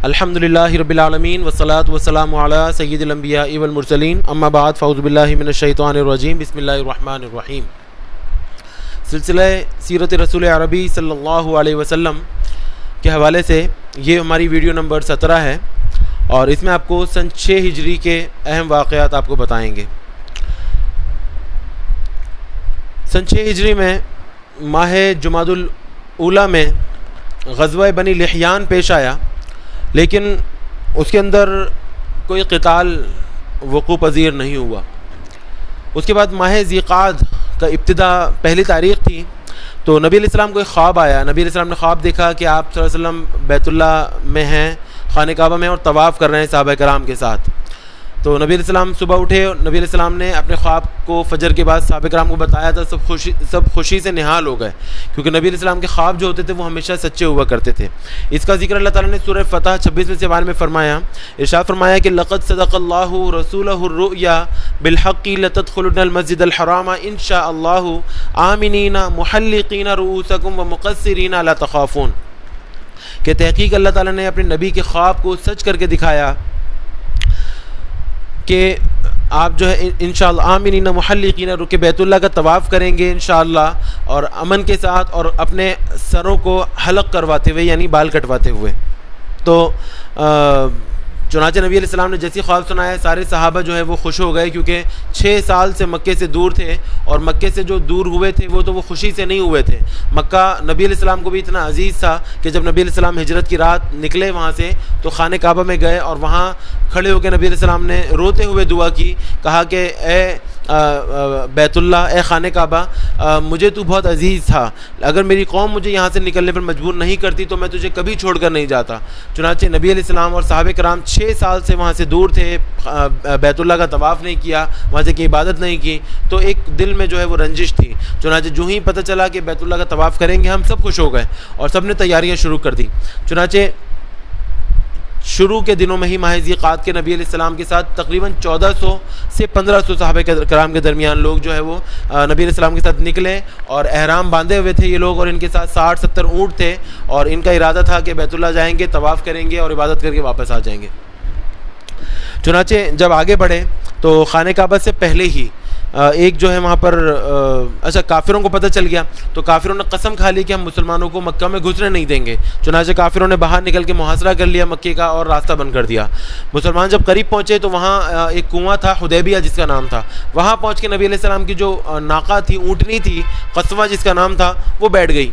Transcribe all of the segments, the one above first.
الحمدللہ رب العالمین والصلاة والسلام علی سید الانبیاء والمرسلین اما بعد فاعوذ باللہ من الشیطان الرجیم بسم اللہ الرحمن الرحیم۔ سلسلہ سیرت رسول عربی صلی اللہ علیہ وسلم کے حوالے سے یہ ہماری ویڈیو نمبر 17 ہے اور اس میں آپ کو سن 6 ہجری کے اہم واقعات آپ کو بتائیں گے۔ سن 6 ہجری میں ماہ جمادی الاولیٰ میں غزوہ بنی لحیان پیش آیا، لیکن اس کے اندر کوئی قتال وقوع پذیر نہیں ہوا۔ اس کے بعد ماہ ذیقعد کا ابتدا پہلی تاریخ تھی تو نبی علیہ السلام کو ایک خواب آیا۔ نبی علیہ السلام نے خواب دیکھا کہ آپ صلی اللہ علیہ وسلم بیت اللہ میں ہیں، خانہ کعبہ میں، اور طواف کر رہے ہیں صحابہ کرام کے ساتھ۔ تو نبی علیہ السلام صبح اٹھے اور نبی علیہ السلام نے اپنے خواب کو فجر کے بعد صحابہ کرام کو بتایا تھا۔ سب خوشی سے نہال ہو گئے، کیونکہ نبی علیہ السلام کے خواب جو ہوتے تھے وہ ہمیشہ سچے ہوا کرتے تھے۔ اس کا ذکر اللہ تعالیٰ نے سورہ فتح 26 میں فرمایا، ارشاد فرمایا کہ لقد صدق اللہ رسولہ الرؤیا بالحق لتدخلن المسجد الحرام ان شاء اللہ آمنین محلقین رؤوسکم ومقصرین لا تخافون، کہ تحقیق اللہ تعالیٰ نے اپنے نبی کے خواب کو سچ کر کے دکھایا کہ آپ جو ہے انشاءاللہ آمنین محلقین رک بیت اللہ کا طواف کریں گے انشاءاللہ، اور امن کے ساتھ، اور اپنے سروں کو حلق کرواتے ہوئے یعنی بال کٹواتے ہوئے۔ تو چنانچہ نبی علیہ السلام نے جیسی خواب سنایا سارے صحابہ جو ہے وہ خوش ہو گئے، کیونکہ 6 سال سے مکے سے دور تھے، اور مکے سے جو دور ہوئے تھے وہ خوشی سے نہیں ہوئے تھے۔ مکہ نبی علیہ السلام کو بھی اتنا عزیز تھا کہ جب نبی علیہ السلام ہجرت کی رات نکلے وہاں سے تو خانہ کعبہ میں گئے، اور وہاں کھڑے ہو کے نبی علیہ السلام نے روتے ہوئے دعا کی، کہا کہ اے بیت اللہ، اے خانہ کعبہ، مجھے تو بہت عزیز تھا، اگر میری قوم مجھے یہاں سے نکلنے پر مجبور نہیں کرتی تو میں تجھے کبھی چھوڑ کر نہیں جاتا۔ چنانچہ نبی علیہ السلام اور صحابہ کرام 6 سال سے وہاں سے دور تھے، بیت اللہ کا طواف نہیں کیا، وہاں سے کی عبادت نہیں کی، تو ایک دل میں جو ہے وہ رنجش تھی۔ چنانچہ جو ہی پتہ چلا کہ بیت اللہ کا طواف کریں گے، ہم سب خوش ہو گئے اور سب نے تیاریاں شروع کر دی۔ چنانچہ شروع کے دنوں میں ہی ماہ ذیقعد کے نبی علیہ السلام کے ساتھ تقریباً 1400 سے 1500 صحابہ کرام کے درمیان لوگ جو ہے وہ نبی علیہ السلام کے ساتھ نکلے، اور احرام باندھے ہوئے تھے یہ لوگ، اور ان کے ساتھ 60-70 اونٹ تھے، اور ان کا ارادہ تھا کہ بیت اللہ جائیں گے، طواف کریں گے اور عبادت کر کے واپس آ جائیں گے۔ چنانچہ جب آگے بڑھے تو خانہ کعبہ سے پہلے ہی ایک جو ہے وہاں پر کافروں کو پتہ چل گیا، تو کافروں نے قسم کھا لی کہ ہم مسلمانوں کو مکہ میں گھسنے نہیں دیں گے۔ چنانچہ کافروں نے باہر نکل کے محاصرہ کر لیا مکے کا اور راستہ بند کر دیا۔ مسلمان جب قریب پہنچے تو وہاں ایک کنواں تھا حدیبیہ جس کا نام تھا، وہاں پہنچ کے نبی علیہ السلام کی جو ناقہ تھی، اونٹنی تھی، قصوہ جس کا نام تھا، وہ بیٹھ گئی۔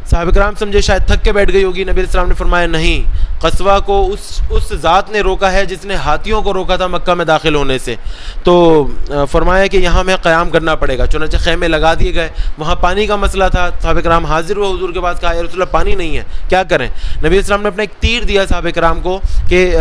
صحابہ کرام سمجھے شاید تھک کے بیٹھ گئی ہوگی، نبی علیہ السلام نے فرمایا نہیں، قصوہ کو اس ذات نے روکا ہے جس نے ہاتھیوں کو روکا تھا مکہ میں داخل ہونے سے۔ تو فرمایا کہ یہاں ہمیں قیام کرنا پڑے گا۔ چنانچہ خیمے لگا دیے گئے۔ وہاں پانی کا مسئلہ تھا، صحابہ کرام حاضر ہوئے حضور کے پاس، کہا یا رسول اللہ پانی نہیں ہے، کیا کریں؟ نبی علیہ السلام نے اپنا ایک تیر دیا صحابہ کرام کو کہ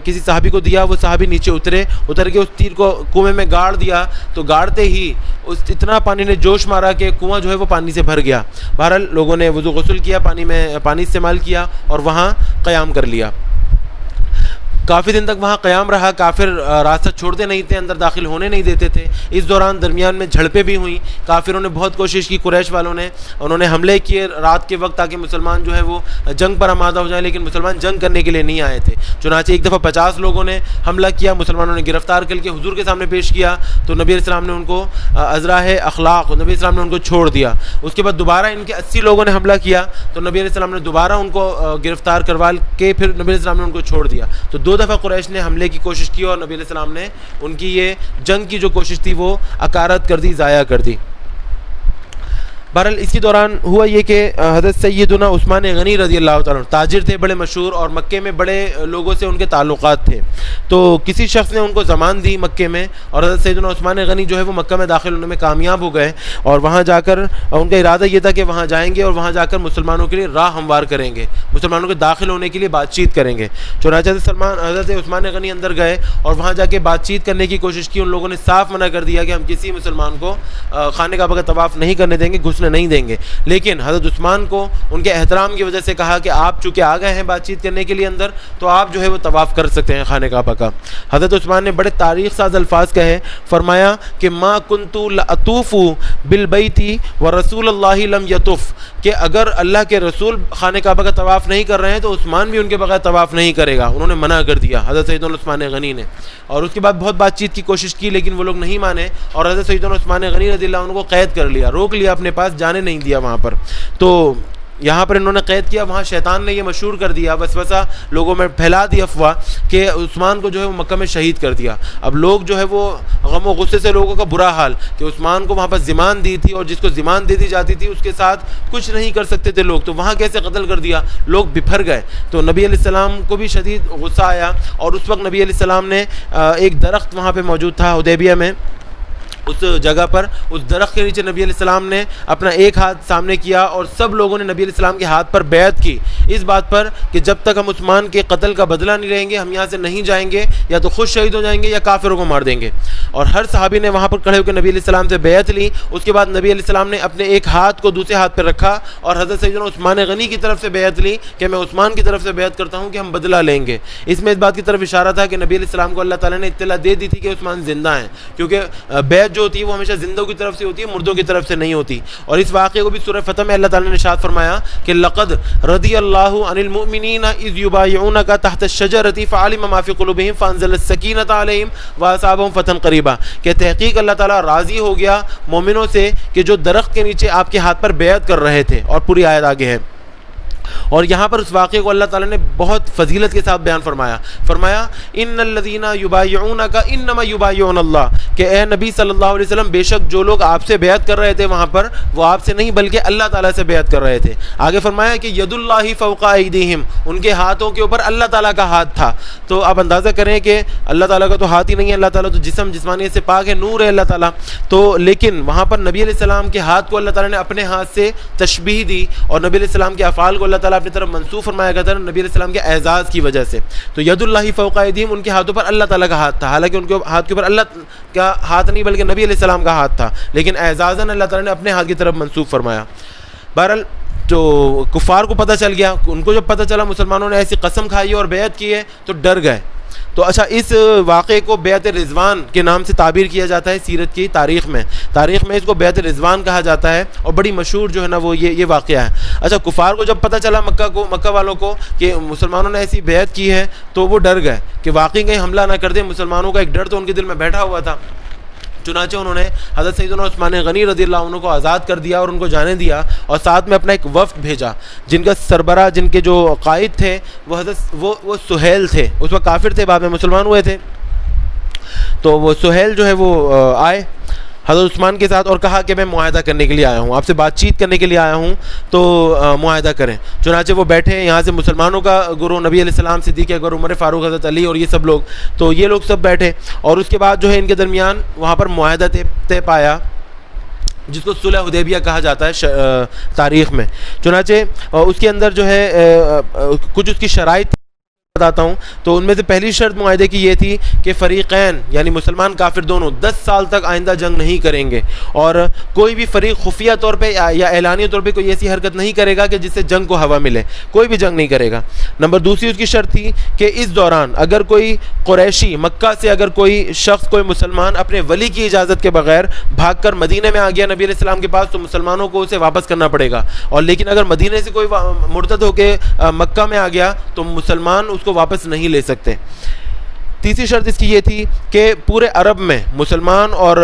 کسی صحابی کو دیا، وہ صحابی نیچے اتر کے اس تیر کو کنویں میں گاڑ دیا، تو گاڑتے ہی اتنا پانی نے جوش مارا کہ کنواں جو ہے وہ پانی سے بھر گیا۔ بہرحال لوگوں نے وضو غسل کیا، پانی استعمال کیا اور وہاں قیام کر لیا۔ کافی دن تک وہاں قیام رہا، کافر راستہ چھوڑتے نہیں تھے، اندر داخل ہونے نہیں دیتے تھے۔ اس دوران درمیان میں جھڑپیں بھی ہوئیں، کافروں نے بہت کوشش کی، قریش والوں نے، انہوں نے حملے کیے رات کے وقت تاکہ مسلمان جو ہے وہ جنگ پر آمادہ ہو جائیں، لیکن مسلمان جنگ کرنے کے لیے نہیں آئے تھے۔ چنانچہ ایک دفعہ 50 لوگوں نے حملہ کیا، مسلمانوں نے گرفتار کر کے حضور کے سامنے پیش کیا، تو نبی علیہ السلام نے ان کو ازراہ اخلاق، نبی علیہ السلام نے ان کو چھوڑ دیا۔ اس کے بعد دوبارہ ان کے 80 لوگوں نے حملہ کیا، تو نبی علیہ السلام نے دوبارہ ان کو گرفتار کروا کے پھر نبی علیہ السلام نے ان کو چھوڑ دیا۔ تو 2 دفعہ قریش نے حملے کی کوشش کی، اور نبی علیہ السلام نے ان کی یہ جنگ کی جو کوشش تھی وہ اکارت کر دی، ضائع کر دی۔ بہرحال اس کے دوران ہوا یہ کہ حضرت سیدنا عثمان غنی رضی اللہ تعالیٰ عنہ تاجر تھے بڑے مشہور، اور مکے میں بڑے لوگوں سے ان کے تعلقات تھے۔ تو کسی شخص نے ان کو زمان دی مکے میں، اور حضرت سیدنا عثمان غنی جو ہے وہ مکہ میں داخل ہونے میں کامیاب ہو گئے، اور وہاں جا کر ان کا ارادہ یہ تھا کہ وہاں جائیں گے اور وہاں جا کر مسلمانوں کے لیے راہ ہموار کریں گے، مسلمانوں کے داخل ہونے کے لیے بات چیت کریں گے۔ چنانچہ حضرت عثمان غنی اندر گئے اور وہاں جا کے بات چیت کرنے کی کوشش کی۔ ان لوگوں نے صاف منع کر دیا کہ ہم کسی مسلمان کو خانہ کعبہ کا طواف نہیں کرنے دیں گے، گھسنے روکنے نہیں دیں گے. لیکن حضرت عثمان کو ان کے احترام کی وجہ سے کہا کہ آپ چونکہ آ گئے ہیں بات چیت کرنے کے لیے اندر, تو آپ جو ہے وہ طواف کر سکتے ہیں خانہ کعبہ کا. حضرت عثمان نے بڑے تاریخ ساز الفاظ کہے, فرمایا کہ ما کنت لاطوف بالبیت ورسول اللہ لم یطف, کہ اگر اللہ کے رسول خانہ کعبہ کا طواف نہیں کر رہے ہیں تو عثمان بھی ان کے بغیر طواف نہیں کرے گا. انہوں نے منع کر دیا حضرت سیدنا عثمان غنی نے, اور اس کے بعد بہت بات چیت کی کوشش کی لیکن وہ لوگ نہیں مانے, اور حضرت سیدنا عثمان غنی رضی اللہ عنہ کو قید کر لیا, روک لیا اپنے پاس, جانے نہیں دیا وہاں پر. تو یہاں پر انہوں نے قید کیا, وہاں شیطان نے یہ مشہور کر دیا, وسوسہ لوگوں میں پھیلا دی افواہ کہ عثمان کو جو ہے وہ مکہ میں شہید کر دیا. اب لوگ جو ہے وہ غم و غصے سے, لوگوں کا برا حال کہ عثمان کو وہاں پر ذمان دی تھی, اور جس کو ذمان دے دی جاتی تھی اس کے ساتھ کچھ نہیں کر سکتے تھے لوگ, تو وہاں کیسے قتل کر دیا, لوگ بپھر گئے. تو نبی علیہ السلام کو بھی شدید غصہ آیا, اور اس وقت نبی علیہ السلام نے ایک درخت وہاں پہ موجود تھا حدیبیہ میں, اس جگہ پر, اس درخت کے نیچے نبی علیہ السلام نے اپنا ایک ہاتھ سامنے کیا, اور سب لوگوں نے نبی علیہ السلام کے ہاتھ پر بیعت کی اس بات پر کہ جب تک ہم عثمان کے قتل کا بدلہ نہیں لیں گے ہم یہاں سے نہیں جائیں گے, یا تو خود شہید ہو جائیں گے یا کافروں کو مار دیں گے. اور ہر صحابی نے وہاں پر کھڑے ہو کے نبی علیہ السلام سے بیعت لی. اس کے بعد نبی علیہ السلام نے اپنے ایک ہاتھ کو دوسرے ہاتھ پہ رکھا اور حضرت سیدنا عثمان غنی کی طرف سے بیعت لی کہ میں عثمان کی طرف سے بیعت کرتا ہوں کہ ہم بدلہ لیں گے. اس میں اس بات کی طرف اشارہ تھا کہ نبی علیہ السلام کو اللہ تعالیٰ نے اطلاع دے دی تھی کہ عثمان زندہ ہیں, کیونکہ بیعت جو ہوتی ہے وہ ہمیشہ زندوں کی طرف سے ہوتی ہے, مردوں کی طرف سے نہیں ہوتی. اور اس واقعے کو بھی سورہ فتح میں اللہ تعالیٰ نے ارشاد فرمایا کہ لقد رضی اللہ عن المؤمنین اذ یبایعونک تحت الشجرۃ فعلم ما فی قلوبہم فانزل السکینۃ علیہم واصابہم فتحا قریبا, کہ تحقیق اللہ تعالیٰ راضی ہو گیا مومنوں سے کہ جو درخت کے نیچے آپ کے ہاتھ پر بیعت کر رہے تھے. اور پوری آیت آگے ہے. اور یہاں پر اس واقعے کو اللہ تعالیٰ نے بہت فضیلت کے ساتھ بیان فرمایا ان الذین یبایعونک انما یبایعون اللہ, کہ اے نبی صلی اللہ علیہ وسلم بے شک جو لوگ آپ سے بیعت کر رہے تھے وہاں پر وہ آپ سے نہیں بلکہ اللہ تعالیٰ سے بیعت کر رہے تھے. آگے فرمایا کہ ید اللہ فوق ایدیہم, ان کے ہاتھوں کے اوپر اللہ تعالیٰ کا ہاتھ تھا. تو آپ اندازہ کریں کہ اللہ تعالیٰ کا تو ہاتھ ہی نہیں ہے, اللہ تعالیٰ تو جسمانیت سے پاک ہے, نور ہے اللہ تعالیٰ. تو لیکن وہاں پر نبی علیہ السلام کے ہاتھ کو اللہ تعالیٰ نے اپنے ہاتھ سے تشبیہ دی, اور نبی علیہ السلام کے افعال کو اللہ تعالیٰ اپنی طرف منسوخ فرمایا گیا تھا نبی علیہ السلام کے اعزاز کی وجہ سے. تو ید اللہ فوق ایدیہم, ان کے ہاتھوں پر اللہ تعالیٰ کا ہاتھ تھا, حالانکہ ان کے ہاتھ کے اوپر اللہ کا ہاتھ نہیں بلکہ نبی علیہ السلام کا ہاتھ تھا, لیکن اعزازاً اللہ تعالیٰ نے اپنے ہاتھ کی طرف منسوخ فرمایا. بہرحال جو کفار کو پتہ چل گیا, ان کو جب پتہ چلا مسلمانوں نے ایسی قسم کھائی ہے اور بیعت کی ہے تو ڈر گئے. تو اچھا, اس واقعے کو بیعت رضوان کے نام سے تعبیر کیا جاتا ہے سیرت کی تاریخ میں اس کو بیعت رضوان کہا جاتا ہے, اور بڑی مشہور جو ہے نا وہ یہ واقعہ ہے. اچھا, کفار کو جب پتہ چلا مکہ والوں کو کہ مسلمانوں نے ایسی بیعت کی ہے تو وہ ڈر گئے کہ واقعی کہیں حملہ نہ کر دیں. مسلمانوں کا ایک ڈر تو ان کے دل میں بیٹھا ہوا تھا. چنانچہ انہوں نے حضرت سیدنا عثمان غنی رضی اللہ عنہ کو آزاد کر دیا اور ان کو جانے دیا, اور ساتھ میں اپنا ایک وفد بھیجا جن کا سربراہ, جن کے جو قائد تھے وہ سہیل تھے. اس وقت کافر تھے, بعد میں مسلمان ہوئے تھے. تو وہ سہیل جو ہے وہ آئے حضرت عثمان کے ساتھ اور کہا کہ میں معاہدہ کرنے کے لیے آیا ہوں, آپ سے بات چیت کرنے کے لیے آیا ہوں, تو معاہدہ کریں. چنانچہ وہ بیٹھے, یہاں سے مسلمانوں کا گروہ نبی علیہ السلام, صدیق اکبر, عمر فاروق, حضرت علی اور یہ سب لوگ, تو یہ لوگ سب بیٹھے, اور اس کے بعد جو ہے ان کے درمیان وہاں پر معاہدہ طے پایا جس کو صلح حدیبیہ کہا جاتا ہے تاریخ میں. چنانچہ اس کے اندر جو ہے کچھ اس کی شرائط بتاتا ہوں. تو ان میں سے پہلی شرط معاہدے کی یہ تھی کہ فریقین یعنی مسلمان کافر دونوں 10 سال تک آئندہ جنگ نہیں کریں گے, اور کوئی بھی فریق خفیہ طور پہ یا اعلانیہ طور پہ کوئی ایسی حرکت نہیں کرے گا کہ جس سے جنگ کو ہوا ملے, کوئی بھی جنگ نہیں کرے گا. نمبر دوسری اس کی شرط تھی کہ اس دوران اگر کوئی قریشی مکہ سے اگر کوئی شخص, کوئی مسلمان اپنے ولی کی اجازت کے بغیر بھاگ کر مدینے میں آ گیا نبی علیہ السلام کے پاس, تو مسلمانوں کو اسے واپس کرنا پڑے گا. اور لیکن اگر مدینے سے کوئی مرتد ہو کے مکہ میں آ گیا تو مسلمان اس کو واپس نہیں لے سکتے. تیسری شرط اس کی یہ تھی کہ پورے عرب میں مسلمان اور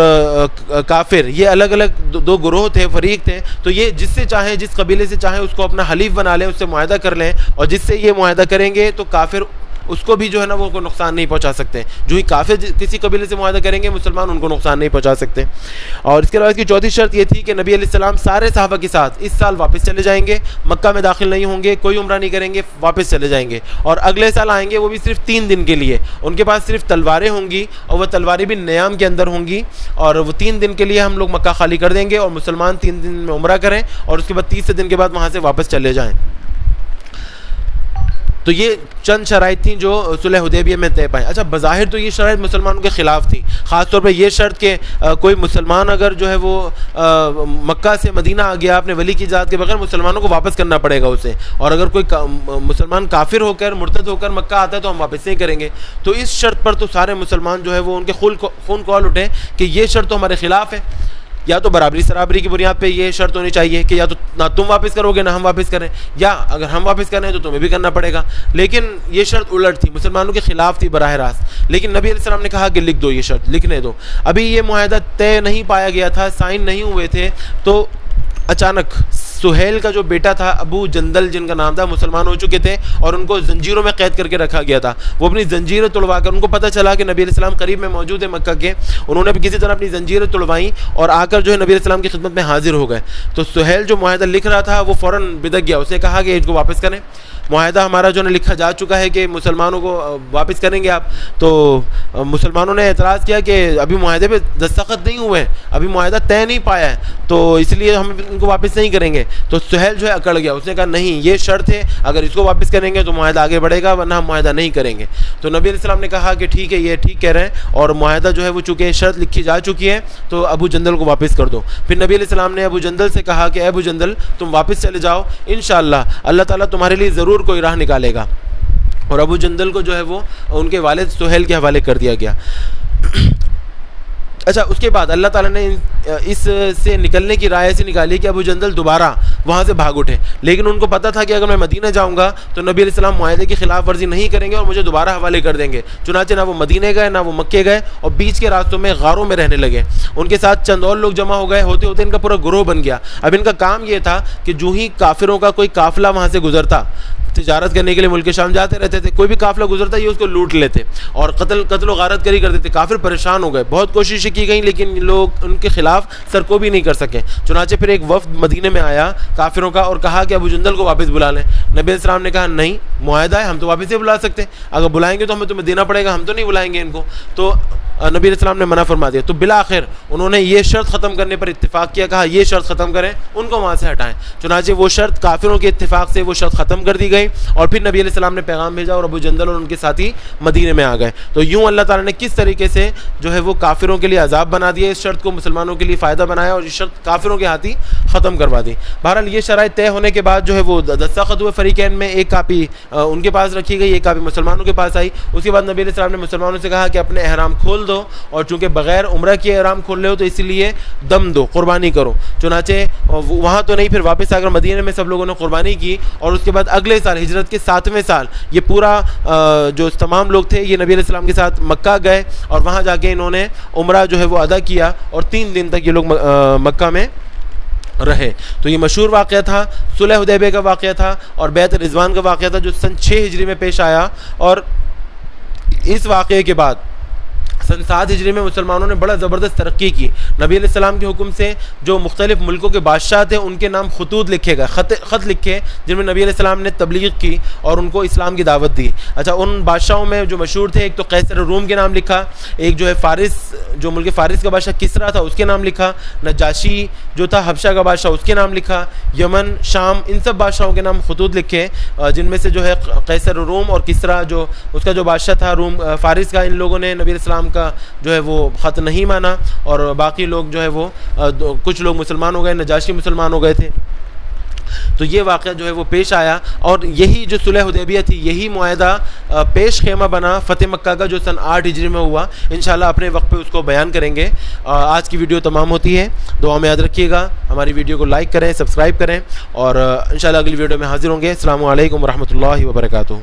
کافر یہ الگ الگ دو گروہ تھے, فریق تھے, تو یہ جس سے چاہیں, جس قبیلے سے چاہیں اس کو اپنا حلیف بنا لیں, اس سے معاہدہ کر لیں, اور جس سے یہ معاہدہ کریں گے تو کافر اس کو بھی جو ہے نا وہ کو نقصان نہیں پہنچا سکتے. جو ہی کافر کسی قبیلے سے معاہدہ کریں گے مسلمان ان کو نقصان نہیں پہنچا سکتے. اور اس کے علاوہ اس کی چوتھی شرط یہ تھی کہ نبی علیہ السلام سارے صحابہ کے ساتھ اس سال واپس چلے جائیں گے, مکہ میں داخل نہیں ہوں گے, کوئی عمرہ نہیں کریں گے, واپس چلے جائیں گے, اور اگلے سال آئیں گے وہ بھی صرف 3 دن کے لیے. ان کے پاس صرف تلواریں ہوں گی, اور وہ تلواریں بھی نیام کے اندر ہوں گی, اور وہ 3 دن کے لیے ہم لوگ مکہ خالی کر دیں گے, اور مسلمان 3 دن میں عمرہ کریں, اور اس کے بعد 30 دن کے بعد وہاں سے واپس چلے جائیں. تو یہ چند شرائط تھیں جو صلح حدیبیہ میں طے پائیں. اچھا بظاہر تو یہ شرائط مسلمانوں کے خلاف تھیں, خاص طور پہ یہ شرط کہ کوئی مسلمان اگر جو ہے وہ مکہ سے مدینہ آ گیا اپنے ولی کی اجازت کے بغیر, مسلمانوں کو واپس کرنا پڑے گا اسے, اور اگر کوئی مسلمان کافر ہو کر مرتد ہو کر مکہ آتا ہے تو ہم واپس نہیں کریں گے. تو اس شرط پر تو سارے مسلمان جو ہے وہ ان کے خون کھول اٹھے کہ یہ شرط تو ہمارے خلاف ہے. یا تو برابری سرابری کی بنیاد پہ یہ شرط ہونی چاہیے کہ یا تو نہ تم واپس کرو گے نہ ہم واپس کریں, یا اگر ہم واپس کریں تو تمہیں بھی کرنا پڑے گا. لیکن یہ شرط الٹ تھی, مسلمانوں کے خلاف تھی براہ راست. لیکن نبی علیہ السلام نے کہا کہ لکھ دو, یہ شرط لکھنے دو. ابھی یہ معاہدہ طے نہیں پایا گیا تھا, سائن نہیں ہوئے تھے, تو اچانک سہیل کا جو بیٹا تھا ابو جندل جن کا نام تھا, مسلمان ہو چکے تھے اور ان کو زنجیروں میں قید کر کے رکھا گیا تھا. وہ اپنی زنجیریں توڑوا کر, ان کو پتہ چلا کہ نبی علیہ السلام قریب میں موجود ہے مکہ کے, انہوں نے بھی کسی طرح اپنی زنجیریں توڑوائیں اور آ کر جو ہے نبی علیہ السلام کی خدمت میں حاضر ہو گئے. تو سہیل جو معاہدہ لکھ رہا تھا وہ فوراً بدک گیا, اس نے کہا کہ اس کو واپس کریں, معاہدہ ہمارا جو ہے لکھا جا چکا ہے کہ مسلمانوں کو واپس کریں گے آپ. تو مسلمانوں نے اعتراض کیا کہ ابھی معاہدے پہ دستخط نہیں ہوئے ہیں, ابھی معاہدہ طے نہیں پایا ہے, تو اس لیے ہم ان کو واپس نہیں کریں گے. تو سہیل جو ہے اکڑ گیا, اس نے کہا نہیں یہ شرط ہے, اگر اس کو واپس کریں گے تو معاہدہ آگے بڑھے گا ورنہ ہم معاہدہ نہیں کریں گے. تو نبی علیہ السلام نے کہا کہ ٹھیک ہے, یہ ٹھیک کہہ رہے ہیں, اور معاہدہ جو ہے وہ چونکہ شرط لکھی جا چکی ہے تو ابو جندل کو واپس کر دو. پھر نبی علیہ السلام نے ابو جندل سے کہا کہ اے ابو جندل تم واپس چلے جاؤ, انشاءاللہ اللہ تعالیٰ تمہارے لیے ضرور کوئی راہ نکالے گا. اور ابو جندل کو جو ہے وہ ان کے والد سہیل کے حوالے کر دیا گیا. اچھا اس کے بعد اللہ تعالیٰ نے اس سے نکلنے کی رائے سے نکالی کہ ابو جندل دوبارہ وہاں سے بھاگ اٹھے, لیکن ان کو پتہ تھا کہ اگر میں مدینہ جاؤں گا تو نبی علیہ السلام معاہدے کی خلاف ورزی نہیں کریں گے اور مجھے دوبارہ حوالے کر دیں گے. چنانچہ نہ وہ مدینہ گئے نہ وہ مکے گئے, اور بیچ کے راستوں میں غاروں میں رہنے لگے. ان کے ساتھ چند اور لوگ جمع ہو گئے, ہوتے ہوتے ان کا پورا گروہ بن گیا. اب ان کا کام یہ تھا کہ جو ہی کافروں کا کوئی قافلہ وہاں سے گزرتا, تجارت کرنے کے لیے ملک شام جاتے رہتے تھے, کوئی بھی قافلہ گزرتا یہ اس کو لوٹ لیتے اور قتل و غارت کری کرتے تھے. کافر پریشان ہو گئے, بہت کوششیں کی گئیں لیکن لوگ ان کے خلاف سرکوبی نہیں کر سکے. چنانچہ پھر ایک وفد مدینے میں آیا کافروں کا اور کہا کہ ابو جندل کو واپس بلا لیں. نبی علیہ السلام نے کہا نہیں, معاہدہ ہے, ہم تو واپس ہی بلا سکتے, اگر بلائیں گے تو ہمیں تمہیں دینا پڑے گا, ہم تو نہیں بلائیں گے ان کو. تو نبی علیہ السلام نے منع فرما دیا. تو بالآخر انہوں نے یہ شرط ختم کرنے پر اتفاق کیا, کہا یہ شرط ختم کریں, ان کو وہاں سے ہٹائیں. چنانچہ وہ شرط کافروں کے اتفاق سے وہ شرط ختم کر دی گئی, اور پھر نبی علیہ السلام نے پیغام بھیجا اور ابو جندل اور ان کے ساتھی مدینے میں آ گئے. تو یوں اللہ تعالیٰ نے کس طریقے سے جو ہے وہ کافروں کے لیے عذاب بنا دیا, اس شرط کو مسلمانوں کے لیے فائدہ بنایا اور یہ شرط کافروں کے ہاتھ ہی ختم کروا دی. بہرحال یہ شرائط طے ہونے کے بعد جو ہے وہ دستخط ہوئے فریقین میں, ایک کاپی ان کے پاس رکھی گئی, ایک کاپی مسلمانوں کے پاس آئی. اس کے بعد نبی علیہ السلام نے مسلمانوں سے کہا کہ اپنے احرام کھول دو, اور چونکہ بغیر عمرہ کیے احرام کھول رہے ہو تو اسی لیے دم دو, قربانی کرو. چنانچہ وہاں تو نہیں, پھر واپس آ کر مدینے میں سب لوگوں نے قربانی کی. اور اس کے بعد اگلے سال ہجرت کے 7ویں سال یہ پورا جو تمام لوگ تھے یہ نبی علیہ السلام کے ساتھ مکہ گئے, اور وہاں جا کے انہوں نے عمرہ جو ہے وہ ادا کیا, اور 3 دن تک یہ لوگ مکہ میں رہے. تو یہ مشہور واقعہ تھا, صلح حدیبیہ کا واقعہ تھا, اور بیعت رضوان کا واقعہ تھا جو سن 6 ہجری میں پیش آیا. اور اس واقعے کے بعد سن 7 ہجری میں مسلمانوں نے بڑا زبردست ترقی کی. نبی علیہ السلام کے حکم سے جو مختلف ملکوں کے بادشاہ تھے ان کے نام خطوط لکھے گئے, خط لکھے جن میں نبی علیہ السلام نے تبلیغ کی اور ان کو اسلام کی دعوت دی. اچھا ان بادشاہوں میں جو مشہور تھے, ایک تو قیصر روم کے نام لکھا, ایک جو ہے فارس, جو ملک فارس کا بادشاہ کسرا تھا اس کے نام لکھا, نجاشی جو تھا حبشہ کا بادشاہ اس کے نام لکھا, یمن, شام, ان سب بادشاہوں کے نام خطوط لکھے, جن میں سے جو ہے قیصر روم اور کسرا جو اس کا جو بادشاہ تھا روم فارس کا, ان لوگوں نے نبی علیہ السلام کا جو ہے وہ خط نہیں مانا, اور باقی لوگ جو ہے وہ کچھ لوگ مسلمان ہو گئے, نجاشی مسلمان ہو گئے تھے. تو یہ واقعہ جو ہے وہ پیش آیا, اور یہی جو صلح حدیبیہ تھی یہی معاہدہ پیش خیمہ بنا فتح مکہ کا جو سن 8 ہجری میں ہوا. انشاءاللہ اپنے وقت پہ اس کو بیان کریں گے. آج کی ویڈیو تمام ہوتی ہے, دعا میں یاد رکھیے گا, ہماری ویڈیو کو لائک کریں, سبسکرائب کریں, اور انشاءاللہ اگلی ویڈیو میں حاضر ہوں گے. السلام علیکم ورحمۃ اللہ وبرکاتہ.